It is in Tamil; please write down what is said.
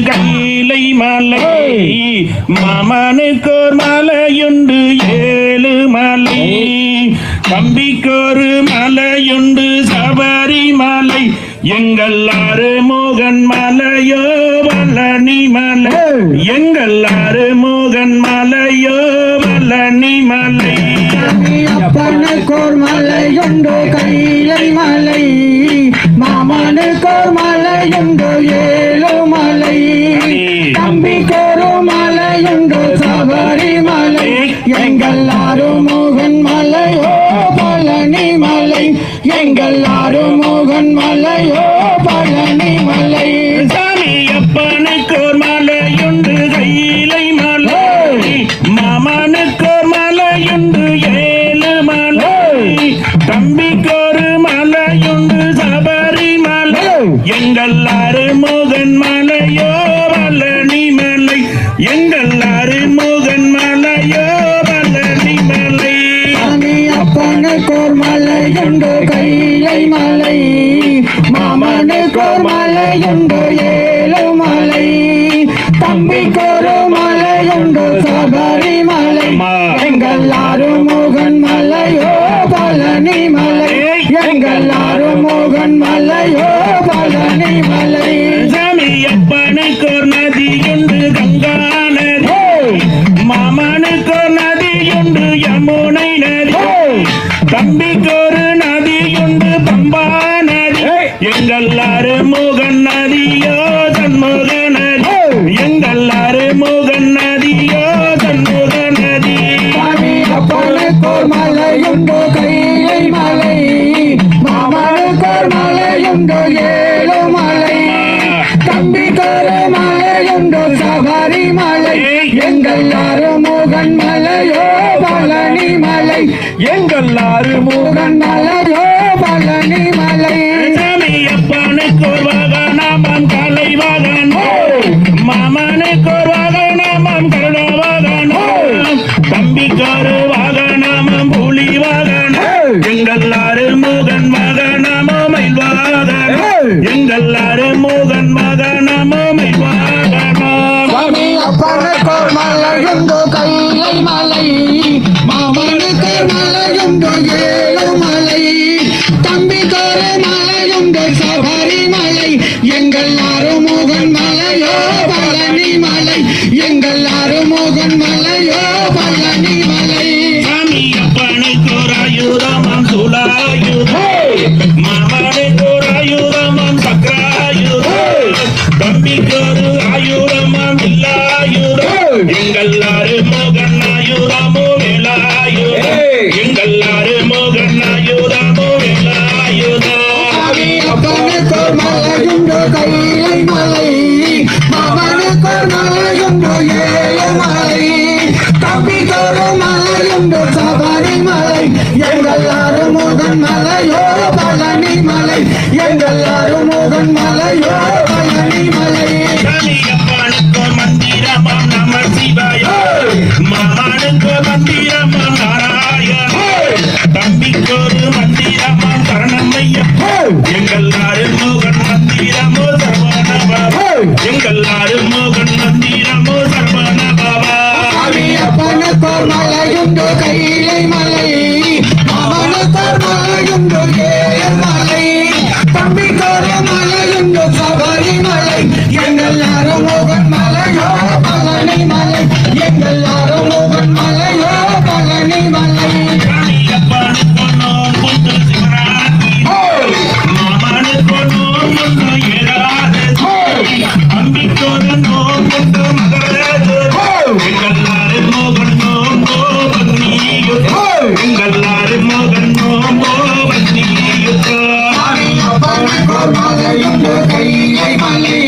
கைலை மலை மாமனுக்கோர் மலையுண்டு 7 மலை தம்பிக்கொரு மலையுண்டு சபரிமலை எங்கள் அருமுகன் மலையோ பழனி மலை எங்கள் அருமுகன் மலையோ பழனி மலை அப்பனுக்கோர் மலையுண்டு கைலை மலை மாமனுக்கோர் மலையுண்டு 7 மலை தம்பிக்கொரு மலையுண்டு சபரிமலை எங்கள் அருமுகன் மலையோ பழனி மலை எங்கள் அருமுகன் மலையோ பழனி மலை சாமி அப்பனுக்கோர் மலையுண்டு கைலை மலை மாமனுக்கோர் மலையுண்டு 7 மலை தம்பிக்கொரு மலையுண்டு சபரிமலை எங்கள் அருமுகன் மலையோ பழனி மலை எங்கள் அருமுகன் மலையோ பழனி மலை சாமி அப்பனுக்கோர் மலையுண்டு கைலை மலை மாமனுக்கோர் மலையுண்டு 7 மலை தம்பிக்கொரு மலையுண்டு சபரிமலை எங்கள் அருமுகன் மலையோ பழனி மலை எங்கள் அருமுகன் மலையோ பழனி மலை சாமி அப்பனுக்கோர் நதியுண்டு கங்கா நதி மாமனுக்கோர் நதியுண்டு யமுனை நதி தம்பிக்கொரு நதியுண்டு பம்பா நதி எங்கள் அருமுகன் நதியோ தன்முக நதி எங்கள் அருமுகன் நதியோ தன்முக நதி சாமி அப்பனுக்கோர் மலையுண்டு கைலை மலை மாமனுக்கோர் மலையுண்டு 7 மலை தம்பிக்கொரு மலையுண்டு சபரிமலை எங்கள் அருமுகன் மலையோ பழனி மலை எங்கள் அருமுகன் மலையோ பழனி மலை சாமி அப்பனுக்கோர் வாகனமாம் கலை வாகனம் மாமனுக்கோர் வாகனமாம் கருட வாகனம் தம்பிக்கொரு வாகனமாம் புலி வாகனம் எங்கள் அருமுகன் வாகனமோ மயில் வாகனம் எங்கள் அருமுகன் வாகனமோ மயில் வாகனம் சாமி அப்பனுக்கோர் மலையுண்டு கைலை மலை மாமனுக்கோர் மலையுண்டு 7 மலை தம்பிக்கொரு மலையுண்டு சபரிமலை எங்கள் அருமுகன் மலையோ பழனி மலை எங்கள் அருமுகன் மலையோ பழனி மலை சாமி அப்பனுக்கோர் ஆயுதமாம் சூலாயுதம் மாமனுக்கோர் ஆயுதமாம் சக்கராயுதம் தம்பிக்கொரு ஆயுதமாம் வில்லாயுதம் எங்கள் அருமுகன் ஆயுதமோ வேலாயுதம் எங்கள் அருமுகன் ஆயுதமோ வேலாயுதம் சாமி அப்பனுக்கோர் மலையுண்டு கைலை மலை மாமனுக்கோர் மலையுண்டு 7 மலை தம்பிக்கொரு மலையுண்டு சபரிமலை எங்கள் அருமுகன் மலையோ பழனி மலை எங்கள் அருமுகன் மலையோ பழனி மலை சாமி அப்பனுக்கோர் மந்திரமாம் நம சிவாய மாமனுக்கோர் மந்திரமாம் நாராயண தம்பிக்கொரு மந்திரமாம் சரணமையப்ப எங்கள் அருமுகன் மந்திரமோ சர்வண பாபா எங்கள் அருமுகன் மந்திரமோ சர்வண பாபா சாமி அப்பனுக்கோர் மலையுண்டு கைலை மலை மாமனுக்கோர் மலையுண்டு 7 மலை தம்பிக்கொரு மலையுண்டு சபரிமலை எங்கள் அருமுகன் மலையோ பழனி மலை எங்கள் அருமுகன் மலையோ பழனி மலை சாமி அப்பனுக்கோர் நோன்புண்டு சிவராத்திரி மாமனுக்கோர் நோன்புண்டு ஏகாதசி தம்பிக்கொரு நோன்புண்டு மகரஜோதி எங்கள் அருமுகன் நோன்போ வன்னியுதம் எங்கள் அருமுகன் நோன்போ வன்னியுதம் சாமி அப்பனுக்கோர் மலையுண்டு கைலை மலை